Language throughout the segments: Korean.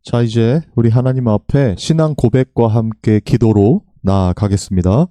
자, 이제 우리 하나님 앞에 신앙 고백과 함께 기도로 나아가겠습니다.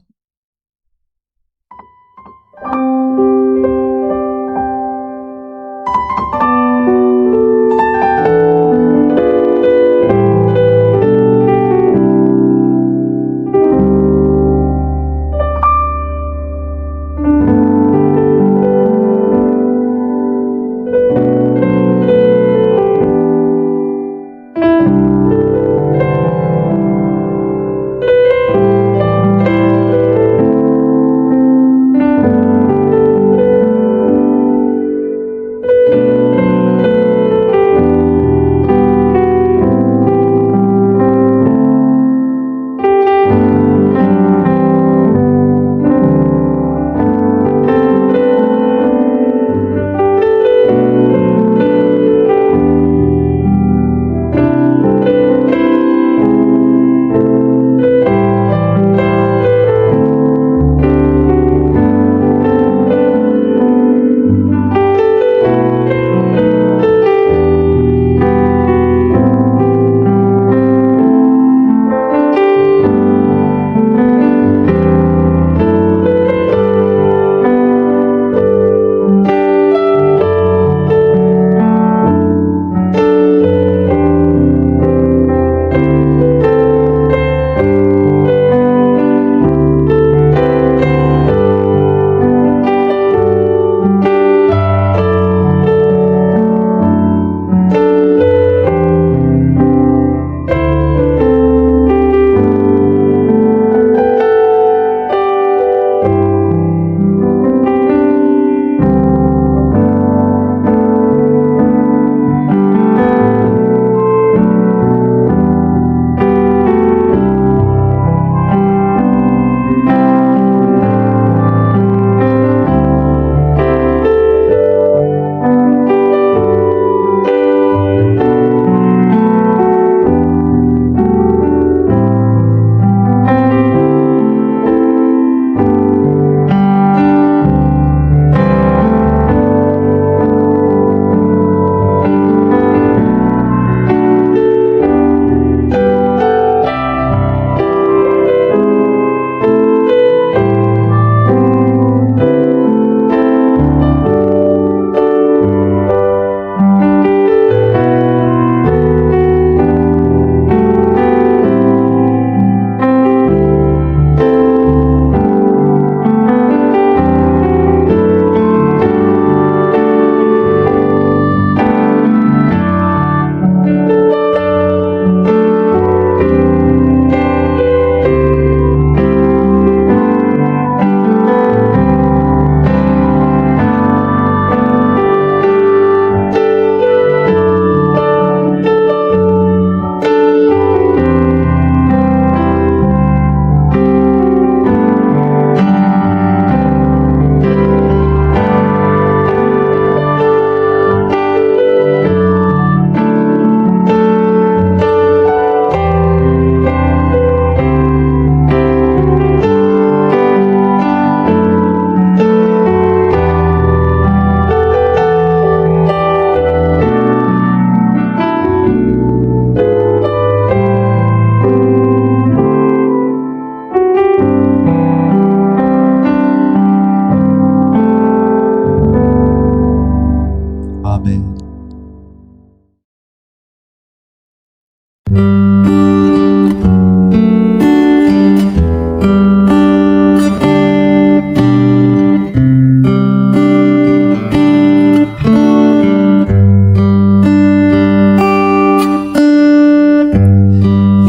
아멘.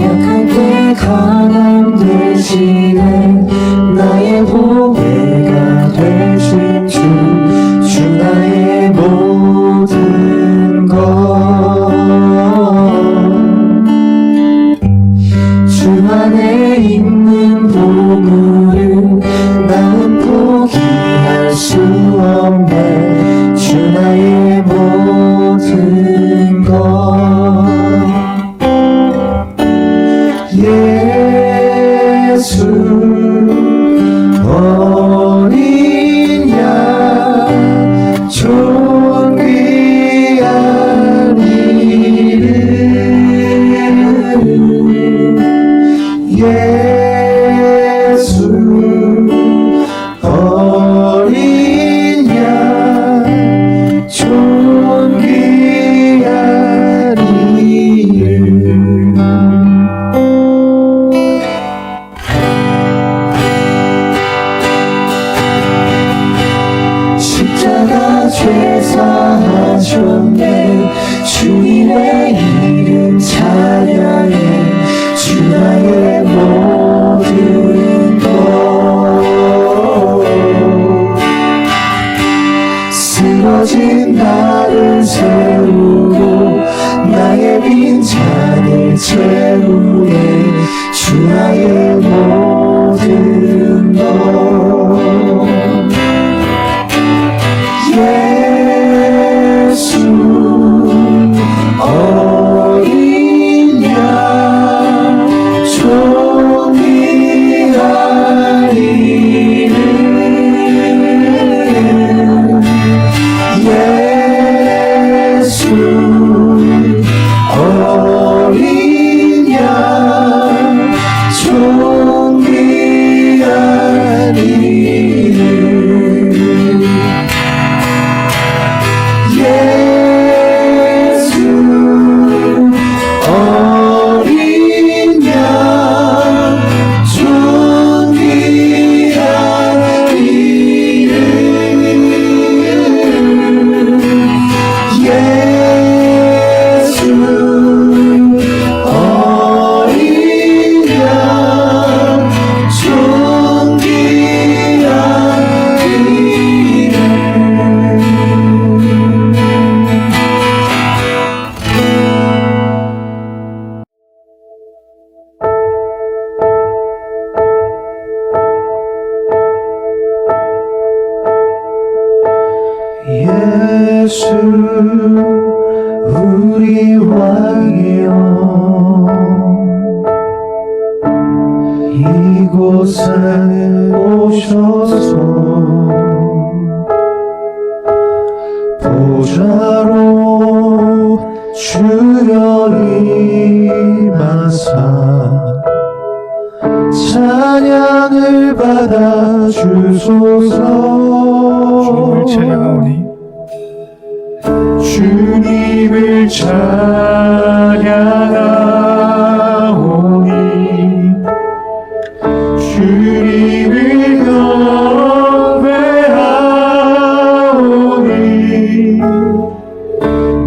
약할 때 강함 되시는 나의 보배가 되신 주 나의 모든 것 주 안에 있는 보물은 나는 포기할 수 없네 주 나의 모든 것 예수 빈 잔을 채우네 주 나의 모든 것 예수 어린 양 존귀한 이름 예수 어린 양 존귀한 이름 예수 어린 양 존귀한 이름 예수 어린 양 존귀한 이름 예수 우리 왕이여 이곳에 오셔서 보좌로 주여 임하사 찬양을 받아 주소서 주님을 찬양하오니 주님을 찬양하오니 주님을 경배하오니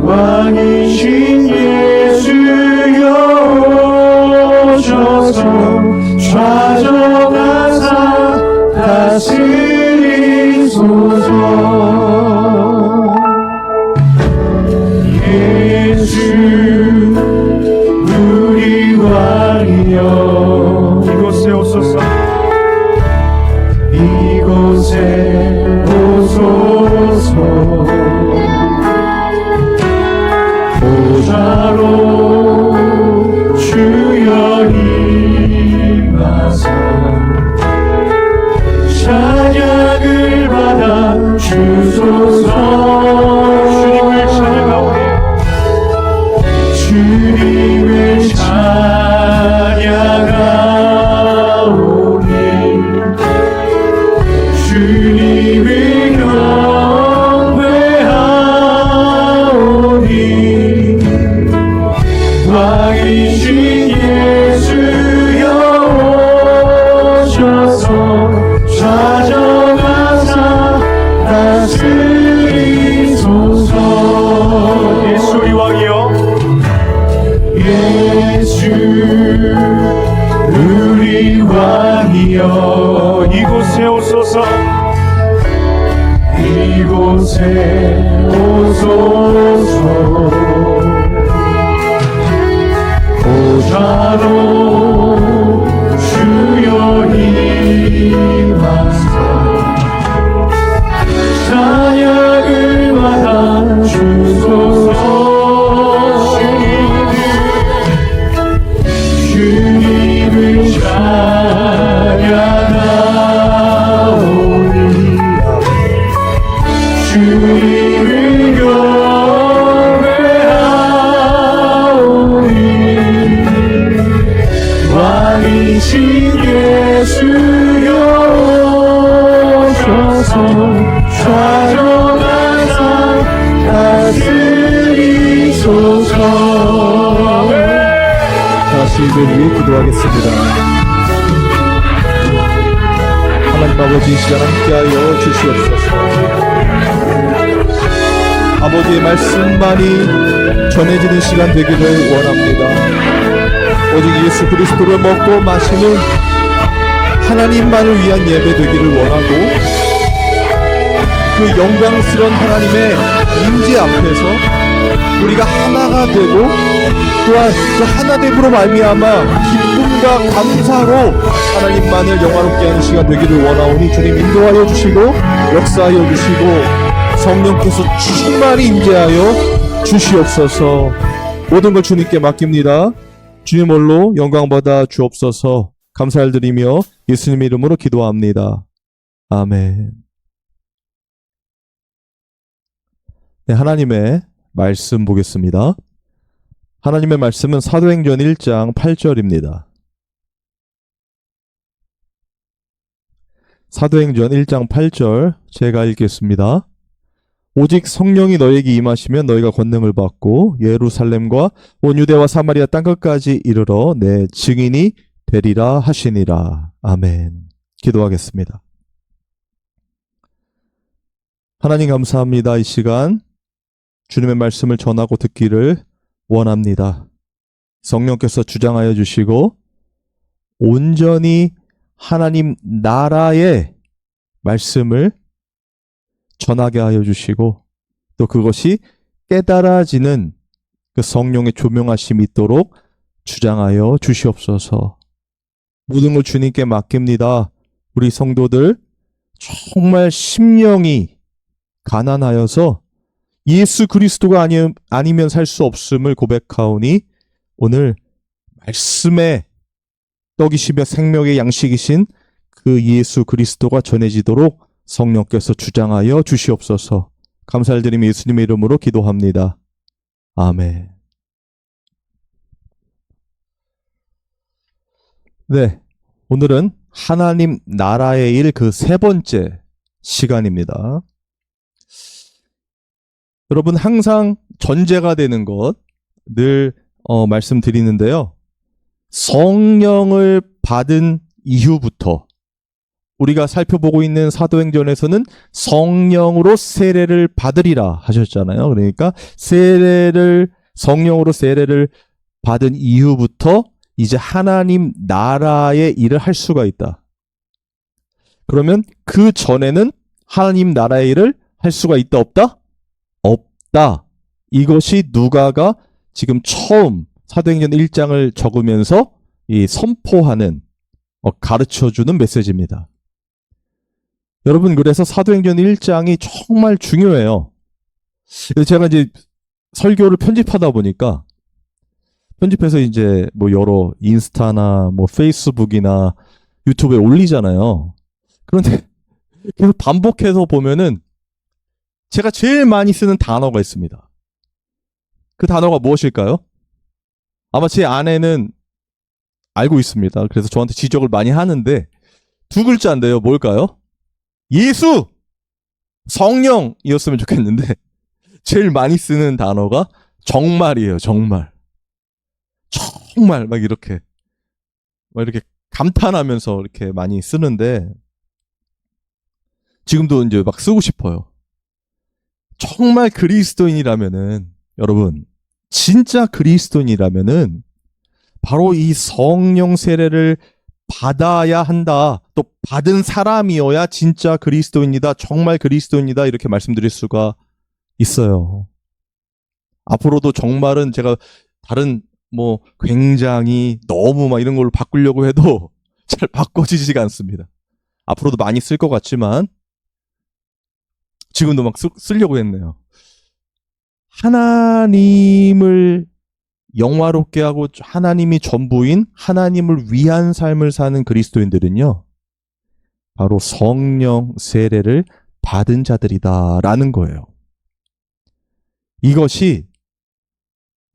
왕이신 예수여 오셔서 좌정하사 다스리소서 예수 우리 왕이여 이곳에 오소서 이곳에 오소서 보좌로 주여 임하사 찬양을 받아 주소서 주님을 찬양하오니 주님을 찬양하오니 주님을 경배하오니 왕이신 예수여 오셔서 좌정하사 다스리소서 예수 우리 왕이여 예수 우리 왕이여 이곳에 오소서 이곳에 오소서 보좌로 주여 임하사 찬양을 받아 주소서 주님을 찬양하오니 주님을 경배하오니 왕이신 예수여 오셔서 좌정하사 다스리소서 다시 이들 위해 기도하겠습니다. 하나님 아버지 이 시간 함께하여 주시옵소서. 아버지의 말씀만이 전해지는 시간 되기를 원합니다. 오직 예수 그리스도를 먹고 마시는 하나님만을 위한 예배 되기를 원하고 그 영광스러운 하나님의 임재 앞에서 우리가 하나가 되고 또한 그 하나됨으로 말미암아 기쁨과 감사로 하나님만을 영화롭게 하는 시간 되기를 원하오니 주님 인도하여 주시고 역사하여 주시고 성령께서 충만히 임재하여 주시옵소서. 모든 걸 주님께 맡깁니다. 주님 홀로 영광 받아 주옵소서. 감사를 드리며 예수님의 이름으로 기도합니다. 아멘. 네, 하나님의 말씀 보겠습니다. 하나님의 말씀은 사도행전 1장 8절입니다. 사도행전 1장 8절 제가 읽겠습니다. 오직 성령이 너에게 임하시면 너희가 권능을 받고 예루살렘과 온 유대와 사마리아 땅끝까지 이르러 내 증인이 되리라 하시니라. 아멘. 기도하겠습니다. 하나님 감사합니다. 이 시간 주님의 말씀을 전하고 듣기를 원합니다. 성령께서 주장하여 주시고 온전히 하나님 나라의 말씀을 전하게 하여 주시고 또 그것이 깨달아지는 그 성령의 조명하심이 있도록 주장하여 주시옵소서. 모든 걸 주님께 맡깁니다. 우리 성도들 정말 심령이 가난하여서 예수 그리스도가 아니면 살 수 없음을 고백하오니 오늘 말씀에 떡이시며 생명의 양식이신 그 예수 그리스도가 전해지도록 성령께서 주장하여 주시옵소서. 감사를 드리며 예수님의 이름으로 기도합니다. 아멘. 네, 오늘은 하나님 나라의 일 그 세 번째 시간입니다. 여러분 항상 전제가 되는 것 늘 말씀드리는데요. 성령을 받은 이후부터 우리가 살펴보고 있는 사도행전에서는 성령으로 세례를 받으리라 하셨잖아요. 그러니까 성령으로 세례를 받은 이후부터 이제 하나님 나라의 일을 할 수가 있다. 그러면 그 전에는 하나님 나라의 일을 할 수가 있다 없다? 없다. 이것이 누가가 지금 처음 사도행전 1장을 적으면서 이 선포하는 가르쳐주는 메시지입니다. 여러분 그래서 사도행전 1장이 정말 중요해요. 제가 이제 설교를 편집하다 보니까 편집해서 이제 뭐 여러 인스타나 뭐 페이스북이나 유튜브에 올리잖아요. 그런데 계속 반복해서 보면은 제가 제일 많이 쓰는 단어가 있습니다. 그 단어가 무엇일까요? 아마 제 아내는 알고 있습니다. 그래서 저한테 지적을 많이 하는데 두 글자인데요. 뭘까요? 예수! 성령이었으면 좋겠는데 제일 많이 쓰는 단어가 정말이에요. 정말. 정말 막 이렇게 감탄하면서 이렇게 많이 쓰는데 지금도 이제 막 쓰고 싶어요. 정말 그리스도인이라면은 여러분 진짜 그리스도인이라면은 바로 이 성령 세례를 받아야 한다. 또 받은 사람이어야 진짜 그리스도인이다. 정말 그리스도인이다. 이렇게 말씀드릴 수가 있어요. 앞으로도 정말은 제가 다른 뭐 굉장히 너무 막 이런 걸로 바꾸려고 해도 잘 바꿔지지가 않습니다. 앞으로도 많이 쓸 것 같지만 지금도 막 쓰려고 했네요. 하나님을 영화롭게 하고 하나님이 전부인 하나님을 위한 삶을 사는 그리스도인들은요. 바로 성령 세례를 받은 자들이다라는 거예요. 이것이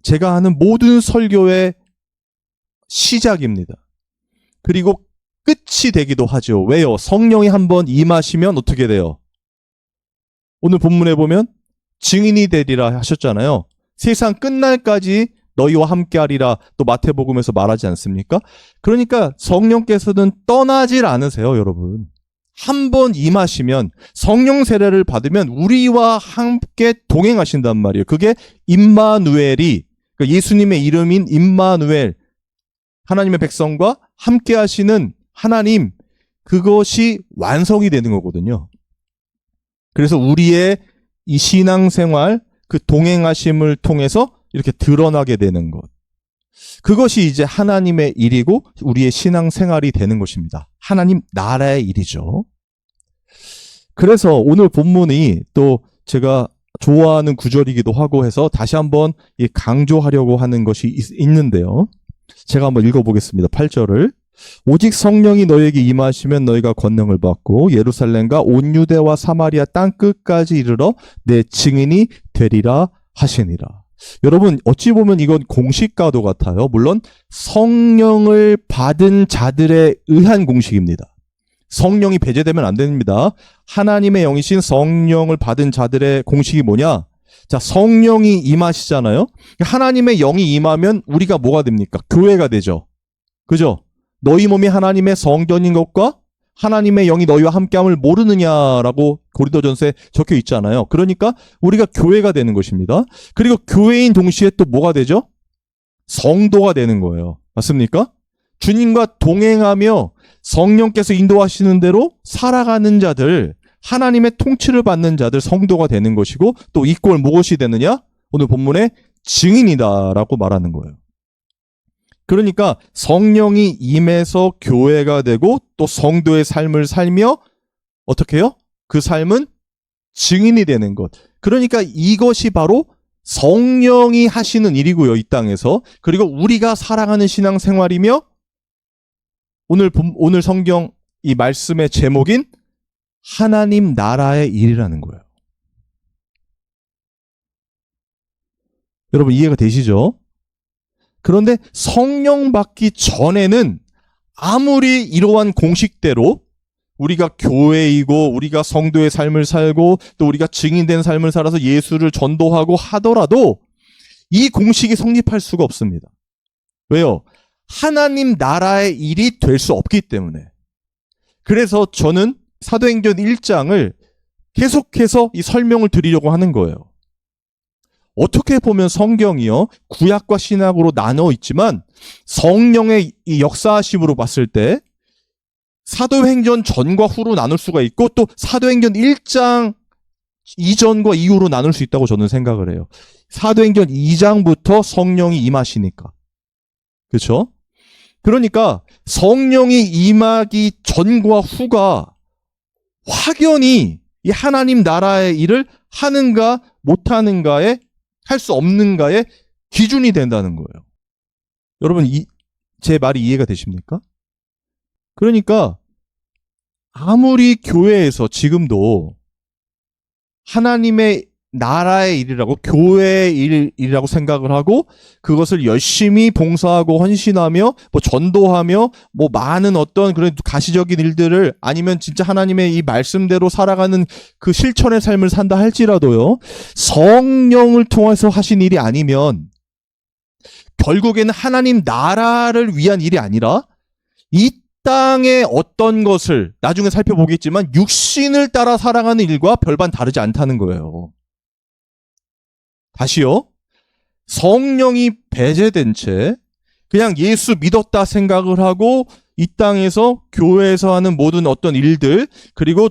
제가 하는 모든 설교의 시작입니다. 그리고 끝이 되기도 하죠. 왜요? 성령이 한번 임하시면 어떻게 돼요? 오늘 본문에 보면 증인이 되리라 하셨잖아요. 세상 끝날까지 너희와 함께하리라 또 마태복음에서 말하지 않습니까? 그러니까 성령께서는 떠나질 않으세요, 여러분. 한번 임하시면 성령 세례를 받으면 우리와 함께 동행하신단 말이에요. 그게 임마누엘이 그러니까 예수님의 이름인 임마누엘 하나님의 백성과 함께 하시는 하나님 그것이 완성이 되는 거거든요. 그래서 우리의 이 신앙생활 그 동행하심을 통해서 이렇게 드러나게 되는 것. 그것이 이제 하나님의 일이고 우리의 신앙 생활이 되는 것입니다. 하나님 나라의 일이죠. 그래서 오늘 본문이 또 제가 좋아하는 구절이기도 하고 해서 다시 한번 강조하려고 하는 것이 있는데요. 제가 한번 읽어보겠습니다. 8절을. 오직 성령이 너에게 임하시면 너희가 권능을 받고 예루살렘과 온 유대와 사마리아 땅 끝까지 이르러 내 증인이 되리라 하시니라. 여러분 어찌 보면 이건 공식과도 같아요. 물론 성령을 받은 자들에 의한 공식입니다. 성령이 배제되면 안 됩니다. 하나님의 영이신 성령을 받은 자들의 공식이 뭐냐? 자, 성령이 임하시잖아요. 하나님의 영이 임하면 우리가 뭐가 됩니까? 교회가 되죠. 그죠? 너희 몸이 하나님의 성전인 것과 하나님의 영이 너희와 함께함을 모르느냐라고 고린도전서에 적혀 있잖아요. 그러니까 우리가 교회가 되는 것입니다. 그리고 교회인 동시에 또 뭐가 되죠? 성도가 되는 거예요. 맞습니까? 주님과 동행하며 성령께서 인도하시는 대로 살아가는 자들, 하나님의 통치를 받는 자들 성도가 되는 것이고 또 이 꼴 무엇이 되느냐? 오늘 본문에 증인이다라고 말하는 거예요. 그러니까 성령이 임해서 교회가 되고 또 성도의 삶을 살며 어떻게 해요? 그 삶은 증인이 되는 것. 그러니까 이것이 바로 성령이 하시는 일이고요. 이 땅에서. 그리고 우리가 살아가는 신앙생활이며 오늘 성경 이 말씀의 제목인 하나님 나라의 일이라는 거예요. 여러분 이해가 되시죠? 그런데 성령 받기 전에는 아무리 이러한 공식대로 우리가 교회이고 우리가 성도의 삶을 살고 또 우리가 증인된 삶을 살아서 예수를 전도하고 하더라도 이 공식이 성립할 수가 없습니다. 왜요? 하나님 나라의 일이 될 수 없기 때문에. 그래서 저는 사도행전 1장을 계속해서 이 설명을 드리려고 하는 거예요. 어떻게 보면 성경이요, 구약과 신약으로 나눠 있지만 성령의 이 역사하심으로 봤을 때 사도행전 전과 후로 나눌 수가 있고 또 사도행전 1장 이전과 이후로 나눌 수 있다고 저는 생각을 해요. 사도행전 2장부터 성령이 임하시니까. 그렇죠? 그러니까 성령이 임하기 전과 후가 확연히 이 하나님 나라의 일을 하는가 못하는가에 할 수 없는가의 기준이 된다는 거예요. 여러분 제 말이 이해가 되십니까? 그러니까 아무리 교회에서 지금도 하나님의 나라의 일이라고 교회의 일이라고 생각을 하고 그것을 열심히 봉사하고 헌신하며 뭐 전도하며 뭐 많은 어떤 그런 가시적인 일들을 아니면 진짜 하나님의 이 말씀대로 살아가는 그 실천의 삶을 산다 할지라도요, 성령을 통해서 하신 일이 아니면 결국에는 하나님 나라를 위한 일이 아니라 이 땅의 어떤 것을 나중에 살펴보겠지만 육신을 따라 살아가는 일과 별반 다르지 않다는 거예요. 다시요. 성령이 배제된 채 그냥 예수 믿었다 생각을 하고 이 땅에서 교회에서 하는 모든 어떤 일들 그리고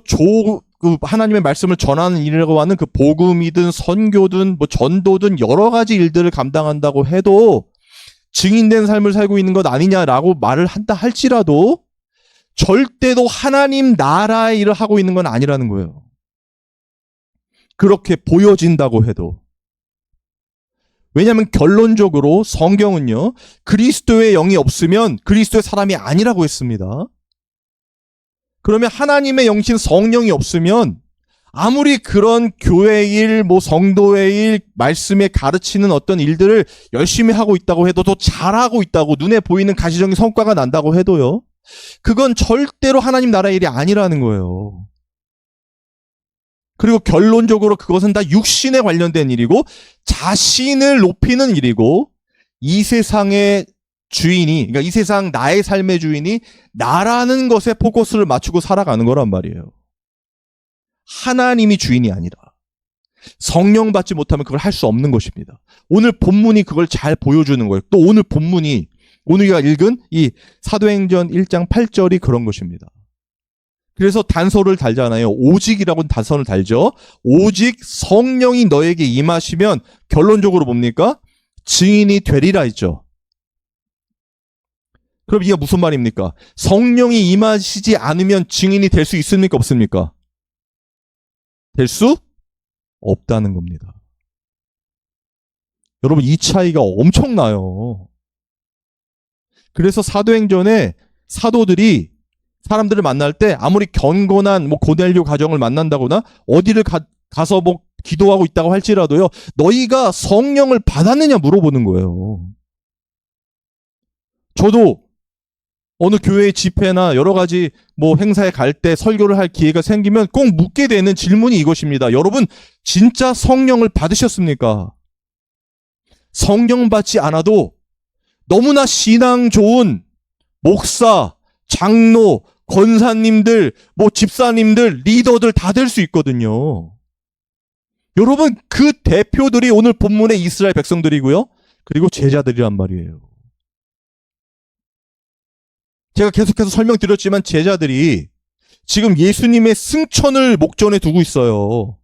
하나님의 말씀을 전하는 일이라고 하는 그 복음이든 선교든 뭐 전도든 여러 가지 일들을 감당한다고 해도 증인된 삶을 살고 있는 것 아니냐라고 말을 한다 할지라도 절대로 하나님 나라의 일을 하고 있는 건 아니라는 거예요. 그렇게 보여진다고 해도. 왜냐하면 결론적으로 성경은요, 그리스도의 영이 없으면 그리스도의 사람이 아니라고 했습니다. 그러면 하나님의 영신 성령이 없으면 아무리 그런 교회의 일, 뭐 성도의 일, 말씀에 가르치는 어떤 일들을 열심히 하고 있다고 해도 또 잘하고 있다고 눈에 보이는 가시적인 성과가 난다고 해도요, 그건 절대로 하나님 나라의 일이 아니라는 거예요. 그리고 결론적으로 그것은 다 육신에 관련된 일이고 자신을 높이는 일이고 이 세상의 주인이, 그러니까 이 세상 나의 삶의 주인이 나라는 것에 포커스를 맞추고 살아가는 거란 말이에요. 하나님이 주인이 아니라 성령 받지 못하면 그걸 할 수 없는 것입니다. 오늘 본문이 그걸 잘 보여주는 거예요. 또 오늘 본문이 오늘 우리가 읽은 이 사도행전 1장 8절이 그런 것입니다. 그래서 단서를 달잖아요. 오직이라고 단서를 달죠. 오직 성령이 너에게 임하시면 결론적으로 뭡니까? 증인이 되리라 했죠. 그럼 이게 무슨 말입니까? 성령이 임하시지 않으면 증인이 될 수 있습니까? 없습니까? 될 수 없다는 겁니다. 여러분, 이 차이가 엄청나요. 그래서 사도행전에 사도들이 사람들을 만날 때 아무리 견고한 고넬료 가정을 만난다거나 어디를 가서 기도하고 있다고 할지라도요, 너희가 성령을 받았느냐 물어보는 거예요. 저도 어느 교회 집회나 여러 가지 행사에 갈 때 설교를 할 기회가 생기면 꼭 묻게 되는 질문이 이것입니다. 여러분, 진짜 성령을 받으셨습니까? 성령 받지 않아도 너무나 신앙 좋은 목사, 장로, 권사님들, 집사님들, 리더들 다 될 수 있거든요. 여러분, 그 대표들이 오늘 본문의 이스라엘 백성들이고요. 그리고 제자들이란 말이에요. 제가 계속해서 설명드렸지만 제자들이 지금 예수님의 승천을 목전에 두고 있어요.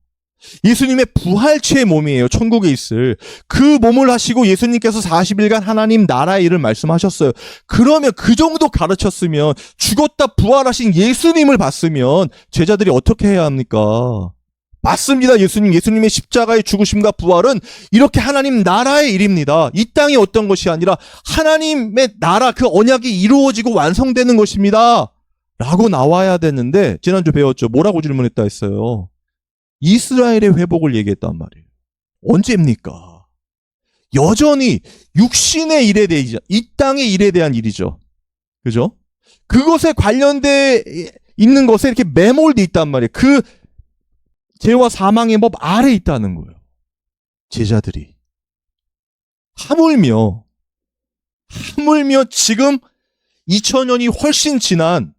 예수님의 부활체의 몸이에요. 천국에 있을. 그 몸을 하시고 예수님께서 40일간 하나님 나라의 일을 말씀하셨어요. 그러면 그 정도 가르쳤으면, 죽었다 부활하신 예수님을 봤으면 제자들이 어떻게 해야 합니까? 맞습니다. 예수님의 십자가의 죽으심과 부활은 이렇게 하나님 나라의 일입니다. 이 땅이 어떤 것이 아니라 하나님의 나라, 그 언약이 이루어지고 완성되는 것입니다. 라고 나와야 되는데, 지난주 배웠죠. 뭐라고 질문했다 했어요? 이스라엘의 회복을 얘기했단 말이에요. 언제입니까? 여전히 육신의 일에 대해, 이 땅의 일에 대한 일이죠. 그죠? 그것에 관련돼 있는 것에 이렇게 매몰돼 있단 말이에요. 그 죄와 사망의 법 아래에 있다는 거예요. 제자들이. 하물며 지금 2000년이 훨씬 지난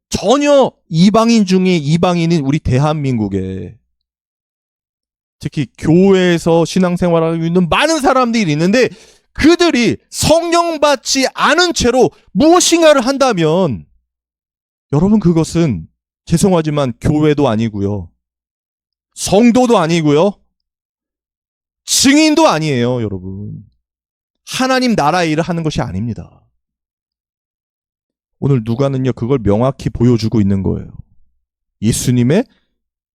전혀 이방인 중에 이방인인 우리 대한민국에, 특히 교회에서 신앙생활하고 있는 많은 사람들이 있는데, 그들이 성령 받지 않은 채로 무엇인가를 한다면, 여러분, 그것은 죄송하지만 교회도 아니고요, 성도도 아니고요, 증인도 아니에요. 여러분, 하나님 나라의 일을 하는 것이 아닙니다. 오늘 누가는요, 그걸 명확히 보여주고 있는 거예요. 예수님의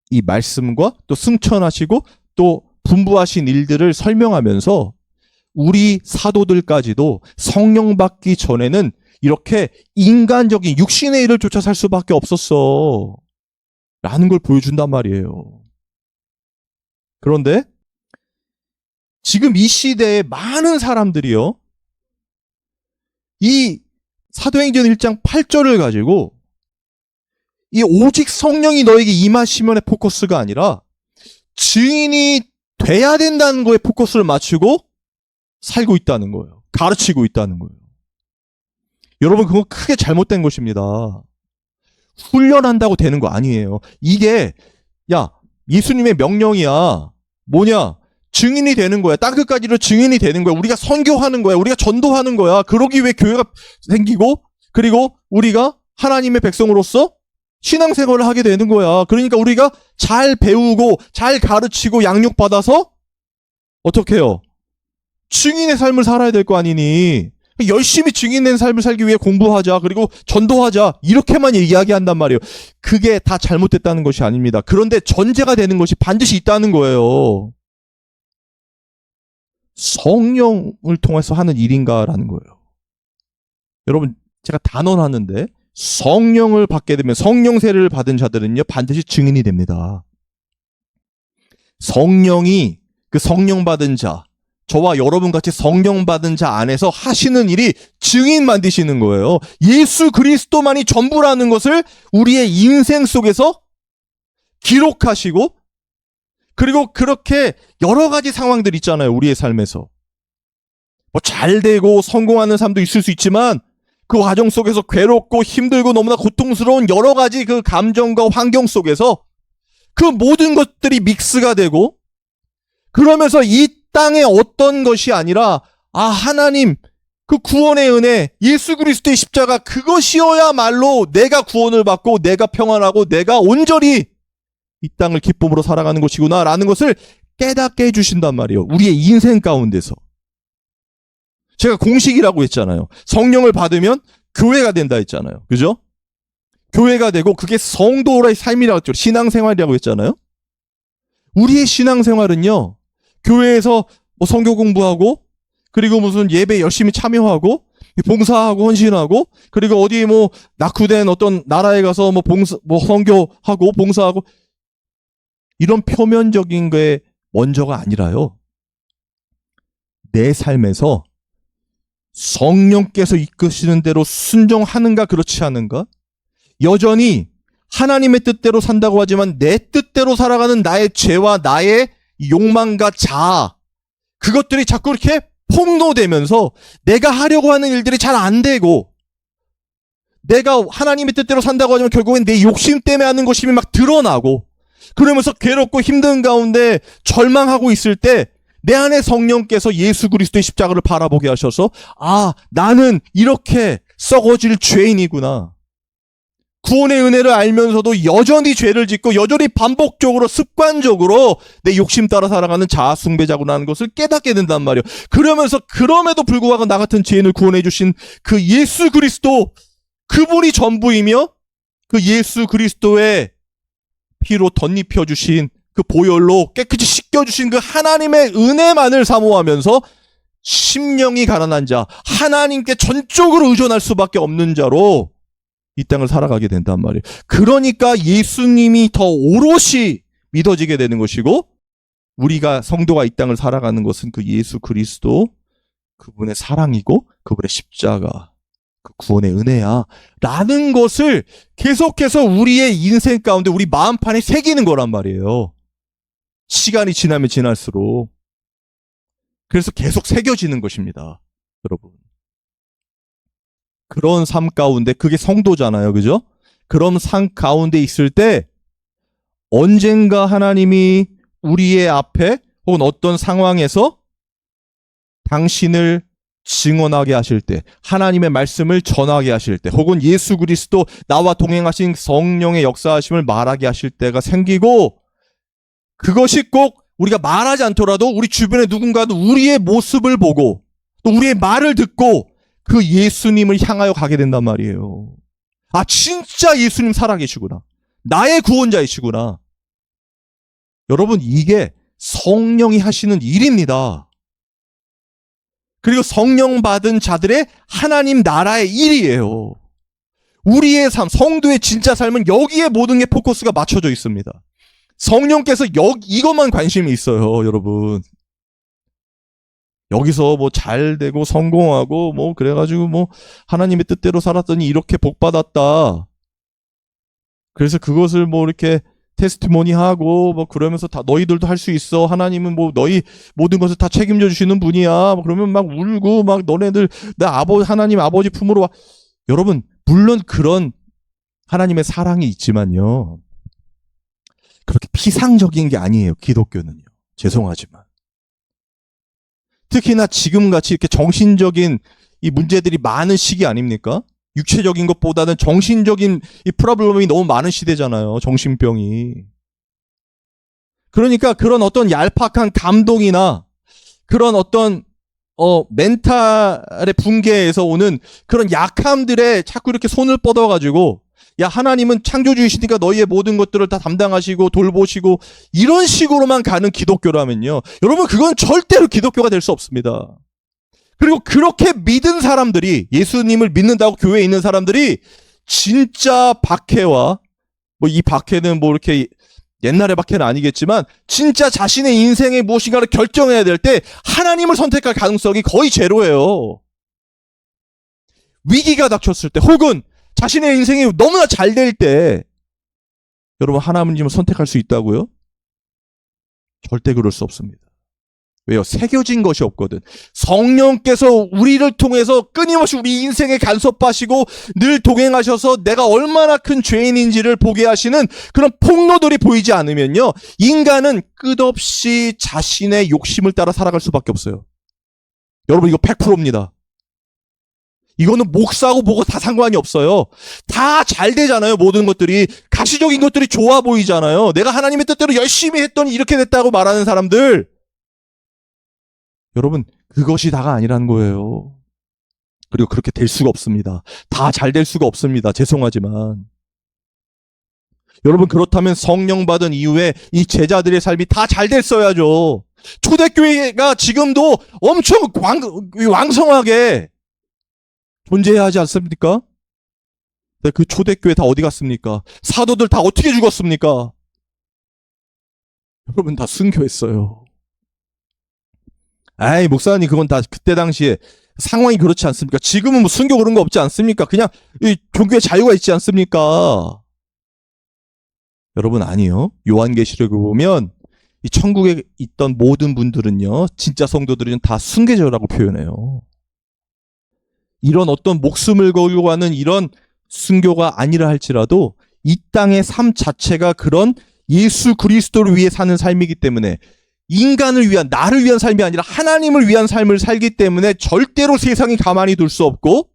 이 말씀과 또 승천하시고 또 분부하신 일들을 설명하면서 우리 사도들까지도 성령 받기 전에는 이렇게 인간적인 육신의 일을 쫓아 살 수밖에 없었어 라는 걸 보여준단 말이에요. 그런데 지금 이 시대에 많은 사람들이요, 이 사도행전 1장 8절을 가지고 이 오직 성령이 너에게 임하시면의 포커스가 아니라 증인이 돼야 된다는 거에 포커스를 맞추고 살고 있다는 거예요. 가르치고 있다는 거예요. 여러분, 그건 크게 잘못된 것입니다. 훈련한다고 되는 거 아니에요. 이게 예수님의 명령이야. 뭐냐? 증인이 되는 거야. 땅끝까지로 증인이 되는 거야. 우리가 선교하는 거야. 우리가 전도하는 거야. 그러기 위해 교회가 생기고, 그리고 우리가 하나님의 백성으로서 신앙생활을 하게 되는 거야. 그러니까 우리가 잘 배우고 잘 가르치고 양육받아서 어떻게 해요? 증인의 삶을 살아야 될 거 아니니. 열심히 증인된 삶을 살기 위해 공부하자. 그리고 전도하자. 이렇게만 이야기한단 말이에요. 그게 다 잘못됐다는 것이 아닙니다. 그런데 전제가 되는 것이 반드시 있다는 거예요. 성령을 통해서 하는 일인가라는 거예요. 여러분, 제가 단언하는데 성령을 받게 되면, 성령 세례를 받은 자들은요, 반드시 증인이 됩니다. 성령이, 그 성령 받은 자, 저와 여러분 같이 성령 받은 자 안에서 하시는 일이 증인 만드시는 거예요. 예수 그리스도만이 전부라는 것을 우리의 인생 속에서 기록하시고, 그리고 그렇게 여러 가지 상황들 있잖아요. 우리의 삶에서. 잘 되고 성공하는 삶도 있을 수 있지만 그 과정 속에서 괴롭고 힘들고 너무나 고통스러운 여러 가지 그 감정과 환경 속에서 그 모든 것들이 믹스가 되고, 그러면서 이 땅의 어떤 것이 아니라 하나님 그 구원의 은혜, 예수 그리스도의 십자가, 그것이어야말로 내가 구원을 받고 내가 평안하고 내가 온전히 이 땅을 기쁨으로 살아가는 것이구나라는 것을 깨닫게 해주신단 말이에요. 우리의 인생 가운데서. 제가 공식이라고 했잖아요. 성령을 받으면 교회가 된다 했잖아요. 그죠? 교회가 되고 그게 성도의 삶이라고 했죠. 신앙생활이라고 했잖아요. 우리의 신앙생활은요, 교회에서 뭐 성교 공부하고, 그리고 무슨 예배 열심히 참여하고, 봉사하고 헌신하고, 그리고 어디 뭐 낙후된 어떤 나라에 가서 뭐 선교하고 봉사하고, 이런 표면적인 게 먼저가 아니라요. 내 삶에서 성령께서 이끄시는 대로 순종하는가 그렇지 않은가? 여전히 하나님의 뜻대로 산다고 하지만 내 뜻대로 살아가는 나의 죄와 나의 욕망과 자아, 그것들이 자꾸 이렇게 폭로되면서 내가 하려고 하는 일들이 잘 안 되고, 내가 하나님의 뜻대로 산다고 하지만 결국엔 내 욕심 때문에 하는 것이 막 드러나고, 그러면서 괴롭고 힘든 가운데 절망하고 있을 때 내 안에 성령께서 예수 그리스도의 십자가를 바라보게 하셔서, 아, 나는 이렇게 썩어질 죄인이구나. 구원의 은혜를 알면서도 여전히 죄를 짓고 여전히 반복적으로 습관적으로 내 욕심 따라 살아가는 자아숭배자구나 하는 것을 깨닫게 된단 말이에요. 그러면서 그럼에도 불구하고 나 같은 죄인을 구원해 주신 그 예수 그리스도, 그분이 전부이며 그 예수 그리스도의 피로 덧입혀 주신 그 보혈로 깨끗이 씻겨주신 그 하나님의 은혜만을 사모하면서 심령이 가난한 자, 하나님께 전적으로 의존할 수밖에 없는 자로 이 땅을 살아가게 된단 말이에요. 그러니까 예수님이 더 오롯이 믿어지게 되는 것이고, 우리가 성도가 이 땅을 살아가는 것은 그 예수 그리스도, 그분의 사랑이고 그분의 십자가, 그 구원의 은혜야 라는 것을 계속해서 우리의 인생 가운데 우리 마음판에 새기는 거란 말이에요. 시간이 지나면 지날수록. 그래서 계속 새겨지는 것입니다, 여러분. 그런 삶 가운데, 그게 성도잖아요, 그죠? 그런 삶 가운데 있을 때 언젠가 하나님이 우리의 앞에 혹은 어떤 상황에서 당신을 증언하게 하실 때, 하나님의 말씀을 전하게 하실 때, 혹은 예수 그리스도 나와 동행하신 성령의 역사하심을 말하게 하실 때가 생기고, 그것이 꼭 우리가 말하지 않더라도 우리 주변에 누군가도 우리의 모습을 보고 또 우리의 말을 듣고 그 예수님을 향하여 가게 된단 말이에요. 아, 진짜 예수님 살아계시구나. 나의 구원자이시구나. 여러분, 이게 성령이 하시는 일입니다. 그리고 성령 받은 자들의 하나님 나라의 일이에요. 우리의 삶, 성도의 진짜 삶은 여기에 모든 게 포커스가 맞춰져 있습니다. 성령께서 이것만 관심이 있어요, 여러분. 여기서 뭐 잘 되고 성공하고 뭐 그래가지고 뭐 하나님의 뜻대로 살았더니 이렇게 복 받았다. 그래서 그것을 뭐 이렇게 테스티모니 하고 뭐 그러면서 다 너희들도 할 수 있어. 하나님은 뭐 너희 모든 것을 다 책임져 주시는 분이야. 뭐 그러면 막 울고 막 너네들 하나님 아버지 품으로 와. 여러분, 물론 그런 하나님의 사랑이 있지만요, 그렇게 피상적인 게 아니에요, 기독교는요. 죄송하지만. 특히나 지금같이 이렇게 정신적인 이 문제들이 많은 시기 아닙니까? 육체적인 것보다는 정신적인 이 프로블럼이 너무 많은 시대잖아요, 정신병이. 그러니까 그런 어떤 얄팍한 감동이나 그런 어떤 멘탈의 붕괴에서 오는 그런 약함들에 자꾸 이렇게 손을 뻗어가지고, 야, 하나님은 창조주이시니까 너희의 모든 것들을 다 담당하시고 돌보시고, 이런 식으로만 가는 기독교라면요, 여러분, 그건 절대로 기독교가 될 수 없습니다. 그리고 그렇게 믿은 사람들이, 예수님을 믿는다고 교회에 있는 사람들이 진짜 박해와, 뭐 이 박해는 뭐 이렇게 옛날의 박해는 아니겠지만 진짜 자신의 인생의 무엇인가를 결정해야 될 때 하나님을 선택할 가능성이 거의 제로예요. 위기가 닥쳤을 때, 혹은 자신의 인생이 너무나 잘 될 때, 여러분, 하나님을 선택할 수 있다고요? 절대 그럴 수 없습니다. 왜요? 새겨진 것이 없거든. 성령께서 우리를 통해서 끊임없이 우리 인생에 간섭하시고 늘 동행하셔서 내가 얼마나 큰 죄인인지를 보게 하시는 그런 폭로들이 보이지 않으면요, 인간은 끝없이 자신의 욕심을 따라 살아갈 수밖에 없어요. 여러분, 이거 100%입니다. 이거는 목사고 뭐고 다 상관이 없어요. 다 잘 되잖아요. 모든 것들이. 가시적인 것들이 좋아 보이잖아요. 내가 하나님의 뜻대로 열심히 했더니 이렇게 됐다고 말하는 사람들. 여러분, 그것이 다가 아니라는 거예요. 그리고 그렇게 될 수가 없습니다. 다 잘 될 수가 없습니다. 죄송하지만. 여러분, 그렇다면 성령 받은 이후에 이 제자들의 삶이 다 잘 됐어야죠. 초대교회가 지금도 엄청 왕성하게 존재해야 하지 않습니까? 근데 그 초대교회 다 어디 갔습니까? 사도들 다 어떻게 죽었습니까? 여러분, 다 순교했어요. 아이, 목사님, 그건 다 그때 당시에 상황이 그렇지 않습니까? 지금은 뭐 순교 그런 거 없지 않습니까? 그냥 이 종교의 자유가 있지 않습니까? 여러분, 아니요. 요한계시록에 보면 이 천국에 있던 모든 분들은요, 진짜 성도들은 다 순교자라고 표현해요. 이런 어떤 목숨을 걸고 하는 이런 순교가 아니라 할지라도 이 땅의 삶 자체가 그런 예수 그리스도를 위해 사는 삶이기 때문에 인간을 위한, 나를 위한 삶이 아니라 하나님을 위한 삶을 살기 때문에 절대로 세상이 가만히 둘 수 없고,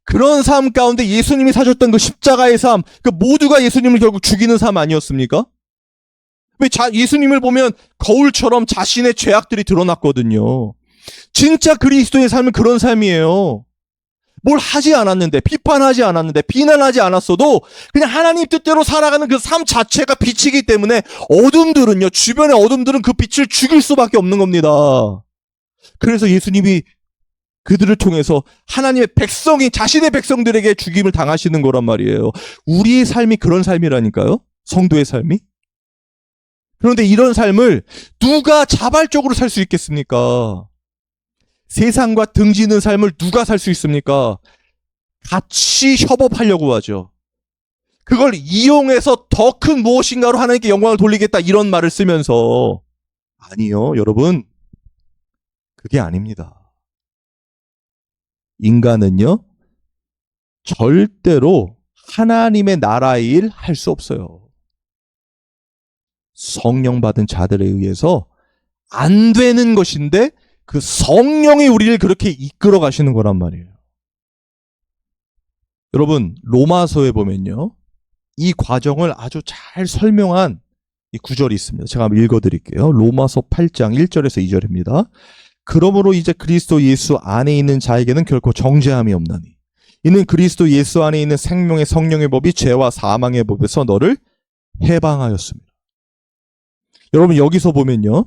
그런 삶 가운데 예수님이 사셨던 그 십자가의 삶, 그 모두가 예수님을 결국 죽이는 삶 아니었습니까? 왜 예수님을 보면 거울처럼 자신의 죄악들이 드러났거든요. 진짜 그리스도의 삶은 그런 삶이에요. 뭘 하지 않았는데, 비판하지 않았는데, 비난하지 않았어도 그냥 하나님 뜻대로 살아가는 그 삶 자체가 빛이기 때문에 어둠들은요, 주변의 어둠들은 그 빛을 죽일 수밖에 없는 겁니다. 그래서 예수님이 그들을 통해서 하나님의 백성이 자신의 백성들에게 죽임을 당하시는 거란 말이에요. 우리의 삶이 그런 삶이라니까요. 성도의 삶이. 그런데 이런 삶을 누가 자발적으로 살 수 있겠습니까? 세상과 등지는 삶을 누가 살 수 있습니까? 같이 협업하려고 하죠. 그걸 이용해서 더 큰 무엇인가로 하나님께 영광을 돌리겠다, 이런 말을 쓰면서. 아니요, 여러분. 그게 아닙니다. 인간은요, 절대로 하나님의 나라의 일 할 수 없어요. 성령 받은 자들에 의해서 안 되는 것인데 그 성령이 우리를 그렇게 이끌어 가시는 거란 말이에요. 여러분, 로마서에 보면요, 이 과정을 아주 잘 설명한 이 구절이 있습니다. 제가 한번 읽어드릴게요. 로마서 8장 1절에서 2절입니다. 그러므로 이제 그리스도 예수 안에 있는 자에게는 결코 정죄함이 없나니 이는 그리스도 예수 안에 있는 생명의 성령의 법이 죄와 사망의 법에서 너를 해방하였습니다. 여러분, 여기서 보면요,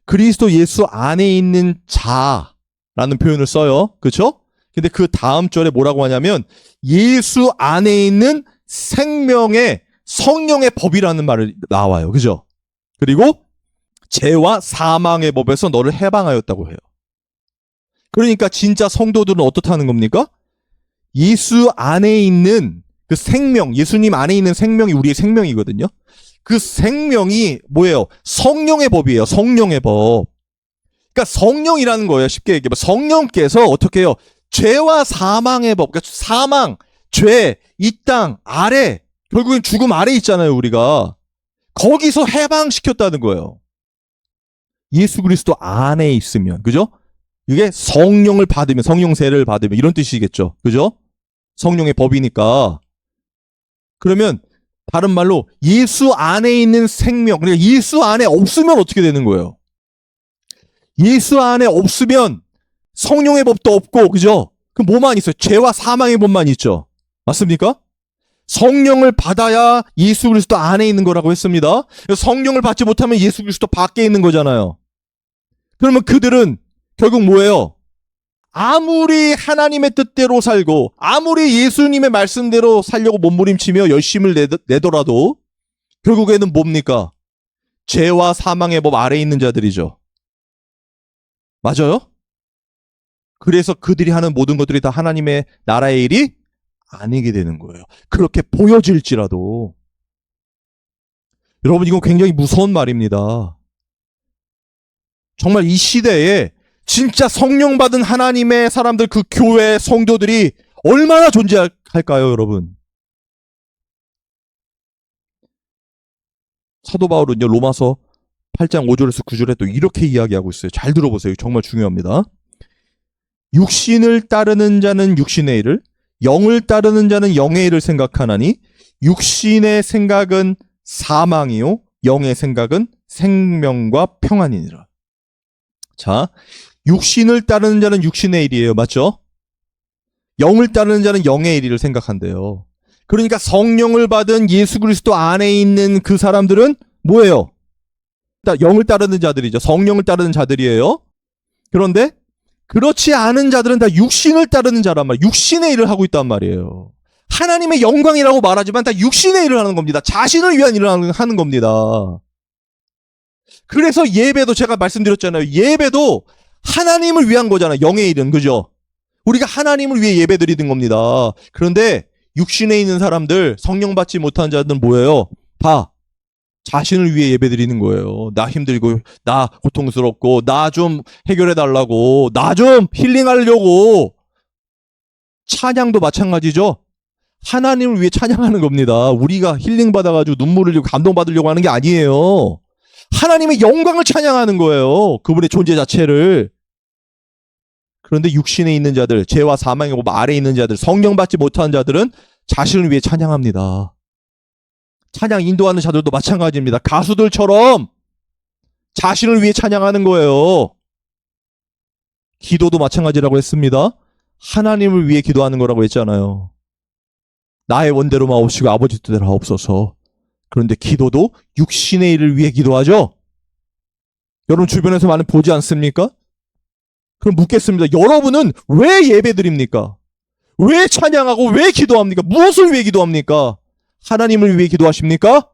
그리스도 예수 안에 있는 자라는 표현을 써요. 그렇죠? 근데 그 다음 절에 뭐라고 하냐면 예수 안에 있는 생명의 성령의 법이라는 말이 나와요. 그죠? 그리고 죄와 사망의 법에서 너를 해방하였다고 해요. 그러니까 진짜 성도들은 어떻다는 겁니까? 예수 안에 있는 그 생명, 예수님 안에 있는 생명이 우리의 생명이거든요. 그 생명이 뭐예요? 성령의 법이에요. 성령의 법. 그러니까 성령이라는 거예요. 쉽게 얘기하면 성령께서 어떻게 해요? 죄와 사망의 법, 그러니까 사망, 죄, 이 땅 아래, 결국엔 죽음 아래 있잖아요, 우리가. 거기서 해방시켰다는 거예요. 예수 그리스도 안에 있으면, 그죠? 이게 성령을 받으면, 성령 세례를 받으면 이런 뜻이겠죠. 그죠? 성령의 법이니까. 그러면 다른 말로 예수 안에 있는 생명, 그러니까 예수 안에 없으면 어떻게 되는 거예요? 예수 안에 없으면 성령의 법도 없고, 그죠? 그럼 뭐만 있어요? 죄와 사망의 법만 있죠. 맞습니까? 성령을 받아야 예수 그리스도 안에 있는 거라고 했습니다. 성령을 받지 못하면 예수 그리스도 밖에 있는 거잖아요. 그러면 그들은 결국 뭐예요? 아무리 하나님의 뜻대로 살고 아무리 예수님의 말씀대로 살려고 몸부림치며 열심을 내더라도 결국에는 뭡니까? 죄와 사망의 법 아래에 있는 자들이죠. 맞아요? 그래서 그들이 하는 모든 것들이 다 하나님의 나라의 일이 아니게 되는 거예요. 그렇게 보여질지라도. 여러분, 이건 굉장히 무서운 말입니다. 정말 이 시대에 진짜 성령 받은 하나님의 사람들, 그 교회 성도들이 얼마나 존재할까요, 여러분? 사도 바울은요, 로마서 8장 5절에서 9절에 또 이렇게 이야기하고 있어요. 잘 들어보세요. 정말 중요합니다. 육신을 따르는 자는 육신의 일을, 영을 따르는 자는 영의 일을 생각하나니 육신의 생각은 사망이요 영의 생각은 생명과 평안이니라. 자, 육신을 따르는 자는 육신의 일이에요. 맞죠? 영을 따르는 자는 영의 일을 생각한대요. 그러니까 성령을 받은 예수 그리스도 안에 있는 그 사람들은 뭐예요? 영을 따르는 자들이죠. 성령을 따르는 자들이에요. 그런데 그렇지 않은 자들은 다 육신을 따르는 자란 말이에요. 육신의 일을 하고 있단 말이에요. 하나님의 영광이라고 말하지만 다 육신의 일을 하는 겁니다. 자신을 위한 일을 하는 겁니다. 그래서 예배도 제가 말씀드렸잖아요. 예배도 하나님을 위한 거잖아요. 영의 일은. 그죠? 우리가 하나님을 위해 예배 드리는 겁니다. 그런데 육신에 있는 사람들, 성령 받지 못한 자들은 뭐예요? 다 자신을 위해 예배 드리는 거예요. 나 힘들고, 나 고통스럽고, 나 좀 해결해 달라고, 나 좀 힐링하려고. 찬양도 마찬가지죠. 하나님을 위해 찬양하는 겁니다. 우리가 힐링 받아가지고 눈물을 흘리고 감동 받으려고 하는 게 아니에요. 하나님의 영광을 찬양하는 거예요. 그분의 존재 자체를. 그런데 육신에 있는 자들, 죄와 사망의 법 아래에 있는 자들, 성령 받지 못한 자들은 자신을 위해 찬양합니다. 찬양 인도하는 자들도 마찬가지입니다. 가수들처럼 자신을 위해 찬양하는 거예요. 기도도 마찬가지라고 했습니다. 하나님을 위해 기도하는 거라고 했잖아요. 나의 원대로 마옵시고 아버지 뜻대로 하옵소서. 그런데 기도도 육신의 일을 위해 기도하죠? 여러분 주변에서 많이 보지 않습니까? 그럼 묻겠습니다. 여러분은 왜 예배드립니까? 왜 찬양하고 왜 기도합니까? 무엇을 위해 기도합니까? 하나님을 위해 기도하십니까?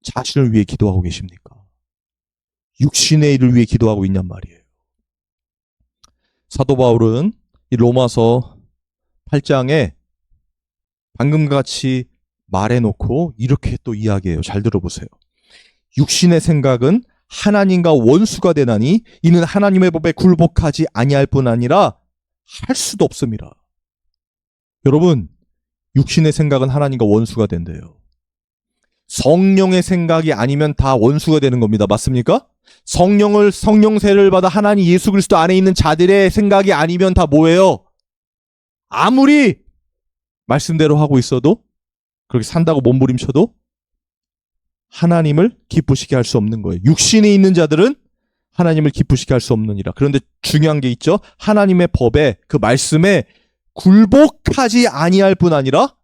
자신을 위해 기도하고 계십니까? 육신의 일을 위해 기도하고 있냔 말이에요. 사도 바울은 이 로마서 8장에 방금 같이 말해놓고 이렇게 또 이야기해요. 잘 들어보세요. 육신의 생각은 하나님과 원수가 되나니 이는 하나님의 법에 굴복하지 아니할 뿐 아니라 할 수도 없습니다. 여러분, 육신의 생각은 하나님과 원수가 된대요. 성령의 생각이 아니면 다 원수가 되는 겁니다. 맞습니까? 성령세를 받아 하나님 예수 그리스도 안에 있는 자들의 생각이 아니면 다 뭐예요? 아무리 말씀대로 하고 있어도, 그렇게 산다고 몸부림쳐도 하나님을 기쁘시게 할 수 없는 거예요. 육신에 있는 자들은 하나님을 기쁘시게 할 수 없느니라. 그런데 중요한 게 있죠. 하나님의 법에, 그 말씀에 굴복하지 아니할 뿐 아니라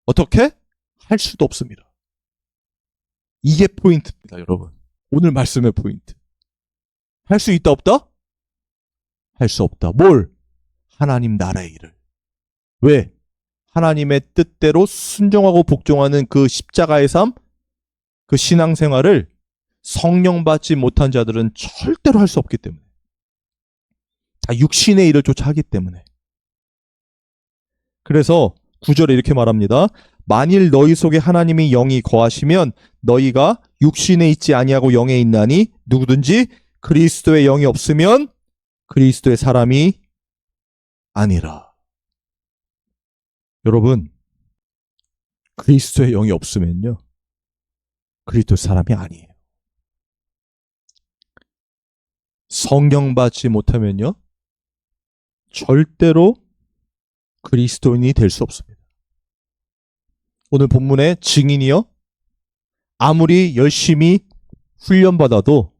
어떻게? 할 수도 없습니다. 이게 포인트입니다, 여러분. 오늘 말씀의 포인트. 할 수 있다 없다? 할 수 없다. 뭘? 하나님 나라의 일을. 왜? 하나님의 뜻대로 순종하고 복종하는 그 십자가의 삶, 그 신앙생활을 성령 받지 못한 자들은 절대로 할 수 없기 때문에. 다 육신의 일을 쫓아 하기 때문에. 그래서 9절에 이렇게 말합니다. 만일 너희 속에 하나님의 영이 거하시면 너희가 육신에 있지 아니하고 영에 있나니 누구든지 그리스도의 영이 없으면 그리스도의 사람이 아니라. 여러분, 그리스도의 영이 없으면요, 그리스도의 사람이 아니에요. 성령 받지 못하면요, 절대로 그리스도인이 될 수 없습니다. 오늘 본문의 증인이요, 아무리 열심히 훈련받아도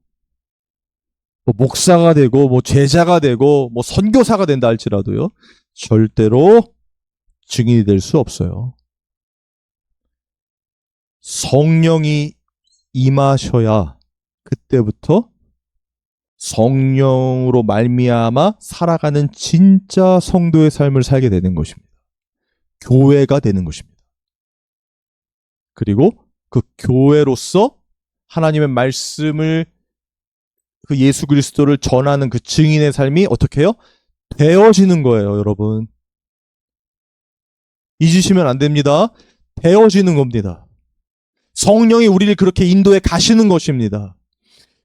목사가 되고 제자가 되고 선교사가 된다 할지라도요, 절대로 증인이 될 수 없어요. 성령이 임하셔야 그때부터 성령으로 말미암아 살아가는 진짜 성도의 삶을 살게 되는 것입니다. 교회가 되는 것입니다. 그리고 그 교회로서 하나님의 말씀을, 그 예수 그리스도를 전하는 그 증인의 삶이 어떻게 해요? 되어지는 거예요, 여러분. 잊으시면 안 됩니다. 되어지는 겁니다. 성령이 우리를 그렇게 인도해 가시는 것입니다.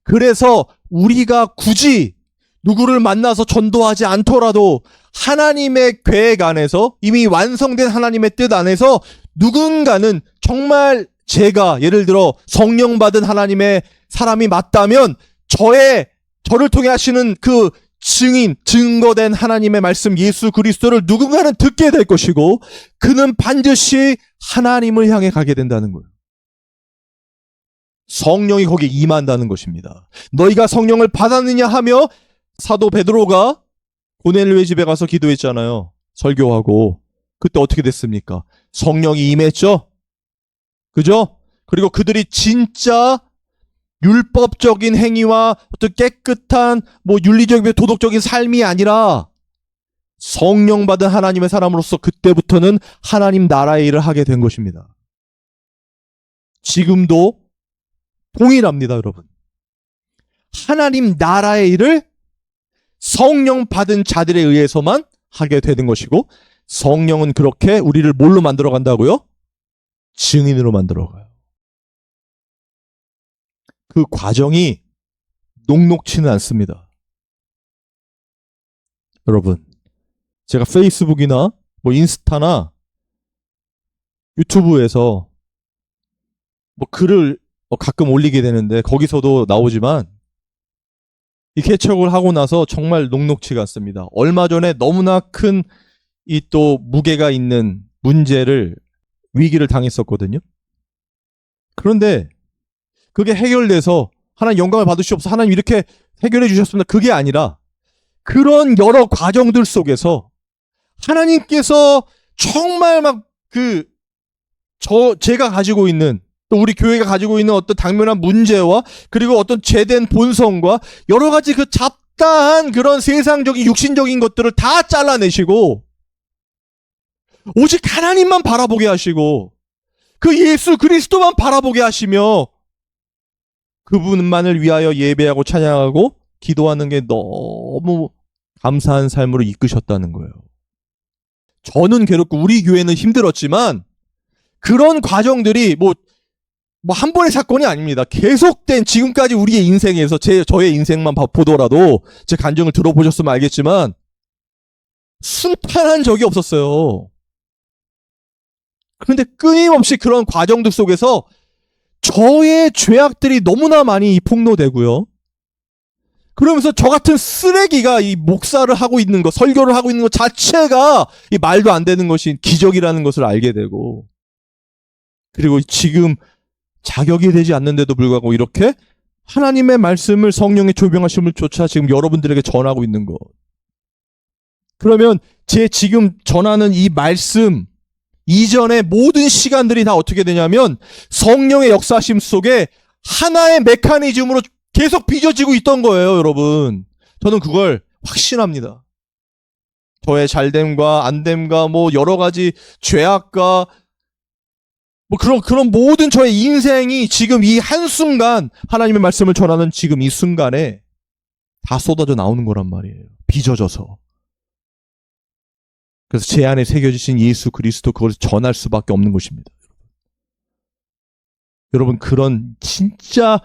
그래서 우리가 굳이 누구를 만나서 전도하지 않더라도 하나님의 계획 안에서, 이미 완성된 하나님의 뜻 안에서 누군가는, 정말 제가 예를 들어 성령 받은 하나님의 사람이 맞다면 저의 저를 통해 하시는 그 증인, 증거된 하나님의 말씀 예수 그리스도를 누군가는 듣게 될 것이고 그는 반드시 하나님을 향해 가게 된다는 거예요. 성령이 거기에 임한다는 것입니다. 너희가 성령을 받았느냐 하며 사도 베드로가 고넬료의 집에 가서 기도했잖아요. 설교하고. 그때 어떻게 됐습니까? 성령이 임했죠? 그죠? 그리고 그들이 진짜 율법적인 행위와 어떤 깨끗한 윤리적인 도덕적인 삶이 아니라 성령 받은 하나님의 사람으로서 그때부터는 하나님 나라의 일을 하게 된 것입니다. 지금도 동일합니다, 여러분. 하나님 나라의 일을 성령 받은 자들에 의해서만 하게 되는 것이고 성령은 그렇게 우리를 뭘로 만들어 간다고요? 증인으로 만들어 가요. 그 과정이 녹록치는 않습니다. 여러분, 제가 페이스북이나 인스타나 유튜브에서 글을 가끔 올리게 되는데 거기서도 나오지만 이 개척을 하고 나서 정말 녹록치가 않습니다. 얼마 전에 너무나 큰 이 또 무게가 있는 위기를 당했었거든요. 그런데 그게 해결돼서 하나님 영광을 받으시옵소서 하나님 이렇게 해결해 주셨습니다. 그게 아니라 그런 여러 과정들 속에서 하나님께서 정말 제가 가지고 있는 또 우리 교회가 가지고 있는 어떤 당면한 문제와 그리고 어떤 죄된 본성과 여러 가지 그 잡다한 그런 세상적인 육신적인 것들을 다 잘라내시고 오직 하나님만 바라보게 하시고 그 예수 그리스도만 바라보게 하시며 그분만을 위하여 예배하고 찬양하고 기도하는 게 너무 감사한 삶으로 이끄셨다는 거예요. 저는 괴롭고 우리 교회는 힘들었지만 그런 과정들이 한 번의 사건이 아닙니다. 계속된 지금까지 우리의 인생에서 저의 인생만 보더라도 제 간증을 들어보셨으면 알겠지만 순탄한 적이 없었어요. 그런데 끊임없이 그런 과정들 속에서 저의 죄악들이 너무나 많이 폭로되고요. 그러면서 저 같은 쓰레기가 이 목사를 하고 있는 것, 설교를 하고 있는 것 자체가 이 말도 안 되는 것이 기적이라는 것을 알게 되고 그리고 지금 자격이 되지 않는데도 불구하고 이렇게 하나님의 말씀을 성령의 조명하심을 조차 지금 여러분들에게 전하고 있는 것. 그러면 제 지금 전하는 이 말씀 이전의 모든 시간들이 다 어떻게 되냐면 성령의 역사심 속에 하나의 메커니즘으로 계속 빚어지고 있던 거예요, 여러분. 저는 그걸 확신합니다. 저의 잘됨과 안됨과 여러 가지 죄악과 그런 모든 저의 인생이 지금 이 한순간 하나님의 말씀을 전하는 지금 이 순간에 다 쏟아져 나오는 거란 말이에요. 빚어져서. 그래서 제 안에 새겨지신 예수 그리스도 그걸 전할 수밖에 없는 것입니다. 여러분 그런 진짜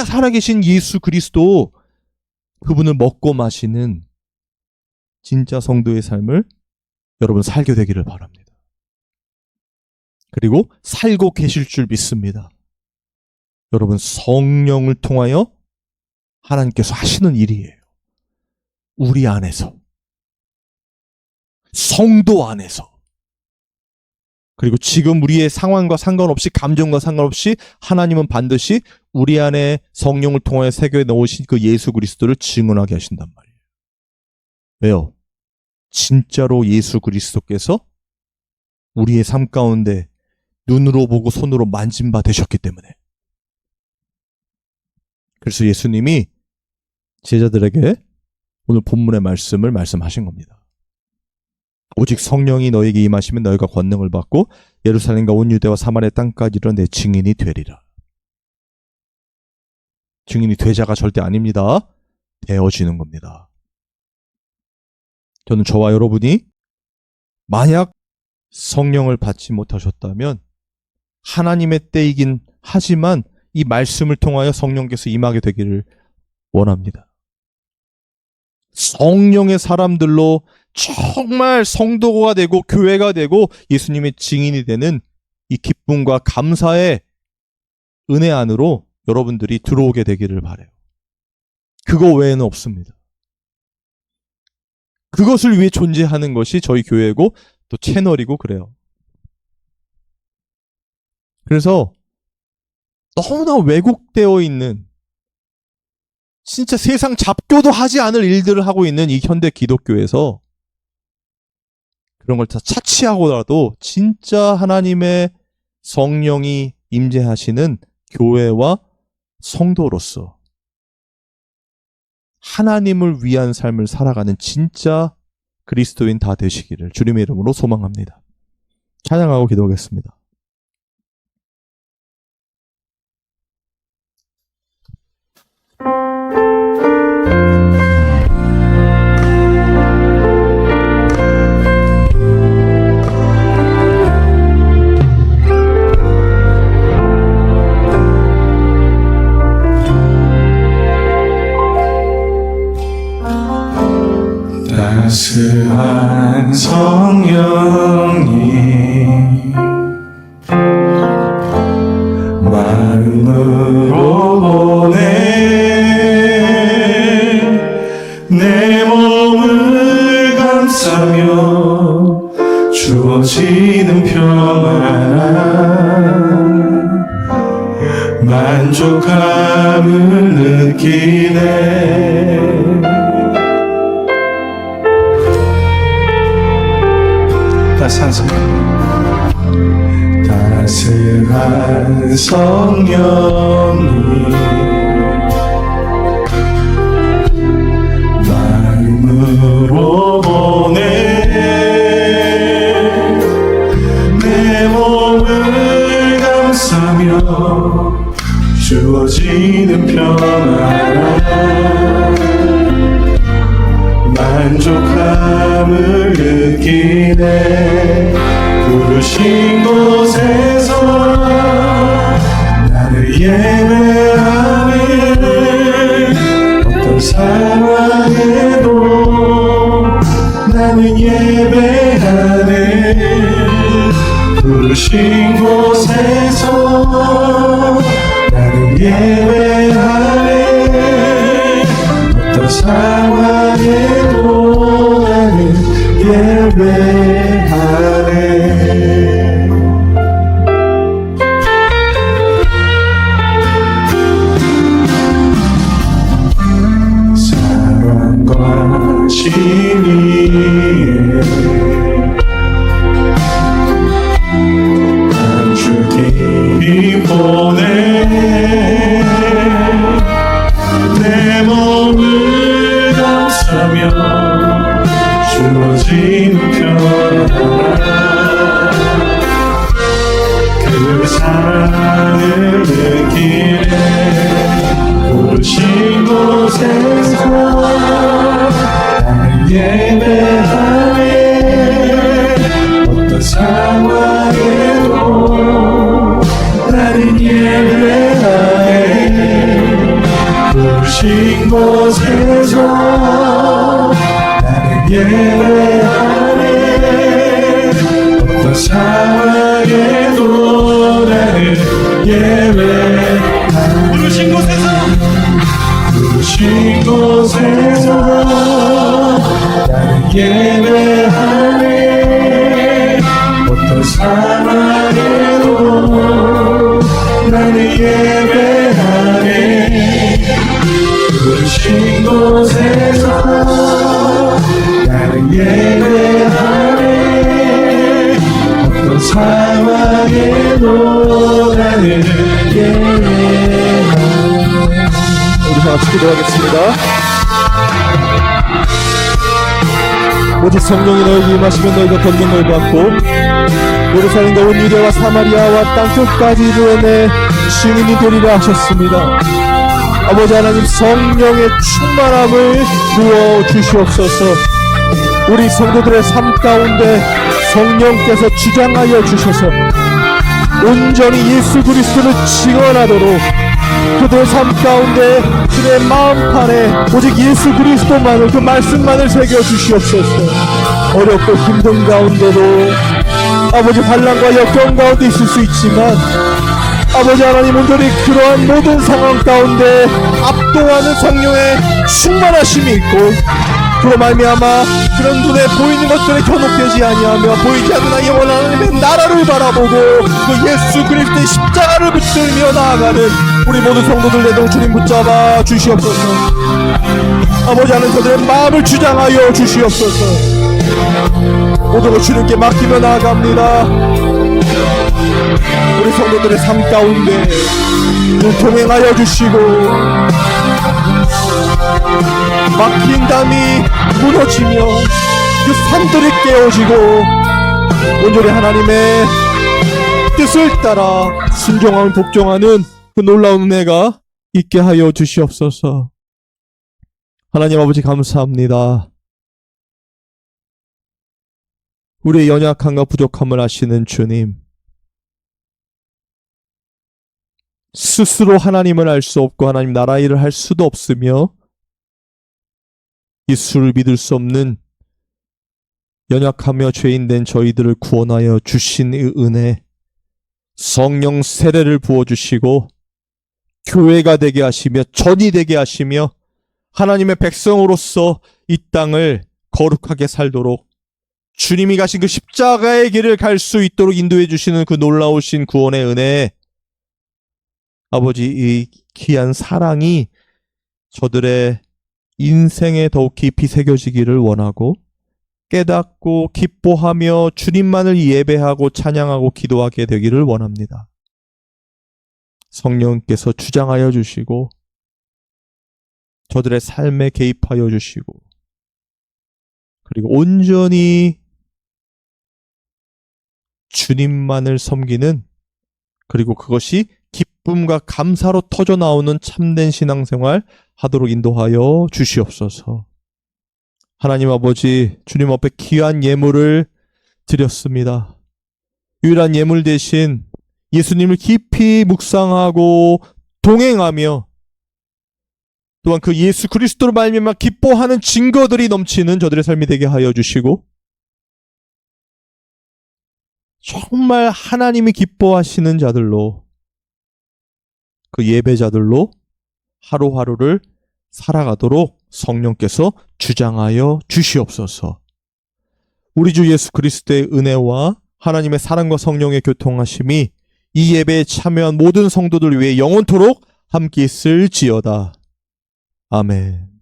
살아계신 예수 그리스도 그분을 먹고 마시는 진짜 성도의 삶을 여러분 살게 되기를 바랍니다. 그리고 살고 계실 줄 믿습니다. 여러분 성령을 통하여 하나님께서 하시는 일이에요. 우리 안에서 성도 안에서 그리고 지금 우리의 상황과 상관없이 감정과 상관없이 하나님은 반드시 우리 안에 성령을 통하여 새겨 넣으신 그 예수 그리스도를 증언하게 하신단 말이에요. 왜요? 진짜로 예수 그리스도께서 우리의 삶 가운데 눈으로 보고 손으로 만진 바 되셨기 때문에. 그래서 예수님이 제자들에게 오늘 본문의 말씀을 말씀하신 겁니다. 오직 성령이 너에게 임하시면 너희가 권능을 받고 예루살렘과 온 유대와 사마리아 땅까지 이르러 내 증인이 되리라. 증인이 되자가 절대 아닙니다. 되어지는 겁니다. 저는 저와 여러분이 만약 성령을 받지 못하셨다면 하나님의 때이긴 하지만 이 말씀을 통하여 성령께서 임하게 되기를 원합니다. 성령의 사람들로 정말 성도가 되고 교회가 되고 예수님의 증인이 되는 이 기쁨과 감사의 은혜 안으로 여러분들이 들어오게 되기를 바라요. 그거 외에는 없습니다. 그것을 위해 존재하는 것이 저희 교회고 또 채널이고 그래요. 그래서 너무나 왜곡되어 있는 진짜 세상 잡교도 하지 않을 일들을 하고 있는 이 현대 기독교에서 그런 걸 다 차치하고라도 진짜 하나님의 성령이 임재하시는 교회와 성도로서 하나님을 위한 삶을 살아가는 진짜 그리스도인 다 되시기를 주님의 이름으로 소망합니다. 찬양하고 기도하겠습니다. 따스한 성령님 마음으로 보내 내 몸을 감싸며 주어지는 평안 만족함을 느끼네. 따스한 성령님 마음으로 보내 내 몸을 감싸며 주어지는 평안 만족함을 느끼네. 부르신 곳에서 나를 예배하네. 어떤 상황에도 나는 예배하네. 부르신 곳에서 나는 예배하네. 어떤 상황에도 나는 예배하네. 사랑과 진리에 한 줄 깊이 보내 내 몸을 감싸며 주어지는 평안 그 사랑을 느끼네. 부르신 곳에서 나는 예배하네. 어떤 상황에도 나는 예배하네. 부르신 곳에서 나는 예배하네. 어떤 상황에도 나는 예배하네. 부르신 곳에서 나는 예배하네. 어떤 상황에도 나는 예배하네. 부르신 곳에서 나는 예배하네. 어떤 상황에도 나는 예배하네. 우리 다 같이 기도하겠습니다. 오직 성령이 너에게 임하시면 너희가 걷는 걸 받고 예루살렘과 온 유대와 사마리아와 땅 끝까지 이르러 증인이 되리라 하셨습니다. 아버지 하나님, 성령의 충만함을 부어 주시옵소서. 우리 성도들의 삶 가운데 성령께서 주장하여 주셔서 온전히 예수 그리스도를 증언하도록 그들의 삶 가운데 그들의 마음판에 오직 예수 그리스도만을, 그 말씀만을 새겨 주시옵소서. 어렵고 힘든 가운데도 아버지 반란과 역경 가운데 있을 수 있지만 아버지 하나님, 온전히 그러한 모든 상황 가운데 압도하는 성령의 충만하심이 있고, 그로 말미암아 그런 눈에 보이는 것들에 현혹되지 아니하며 보이지 않는 영원 하나님의 나라를 바라보고 그 예수 그리스도의 십자가를 붙들며 나아가는 우리 모든 성도들 내동 주님 붙잡아 주시옵소서. 아버지 하나님, 저들의 마음을 주장하여 주시옵소서. 모든 것 주님께 맡기며 나아갑니다. 우리 성도들의 삶 가운데 동행하여 주시고, 막힌 담이 무너지며 그 산들이 깨어지고 온전히 하나님의 뜻을 따라 순종하고 복종하는 그 놀라운 은혜가 있게 하여 주시옵소서. 하나님 아버지, 감사합니다. 우리의 연약함과 부족함을 아시는 주님, 스스로 하나님을 알 수 없고 하나님 나라 일을 할 수도 없으며 예수를 믿을 수 없는 연약하며 죄인된 저희들을 구원하여 주신 이 은혜, 성령 세례를 부어주시고 교회가 되게 하시며 전이 되게 하시며 하나님의 백성으로서 이 땅을 거룩하게 살도록 주님이 가신 그 십자가의 길을 갈 수 있도록 인도해 주시는 그 놀라우신 구원의 은혜, 아버지, 이 귀한 사랑이 저들의 인생에 더욱 깊이 새겨지기를 원하고 깨닫고 기뻐하며 주님만을 예배하고 찬양하고 기도하게 되기를 원합니다. 성령께서 주장하여 주시고 저들의 삶에 개입하여 주시고 그리고 온전히 주님만을 섬기는, 그리고 그것이 기쁨과 감사로 터져 나오는 참된 신앙생활 하도록 인도하여 주시옵소서. 하나님 아버지, 주님 앞에 귀한 예물을 드렸습니다. 유일한 예물 대신 예수님을 깊이 묵상하고 동행하며 또한 그 예수 그리스도로 말미암아 기뻐하는 증거들이 넘치는 저들의 삶이 되게 하여 주시고, 정말 하나님이 기뻐하시는 자들로, 그 예배자들로 하루하루를 살아가도록 성령께서 주장하여 주시옵소서. 우리 주 예수 그리스도의 은혜와 하나님의 사랑과 성령의 교통하심이 이 예배에 참여한 모든 성도들 위해 영원토록 함께 있을지어다. 아멘.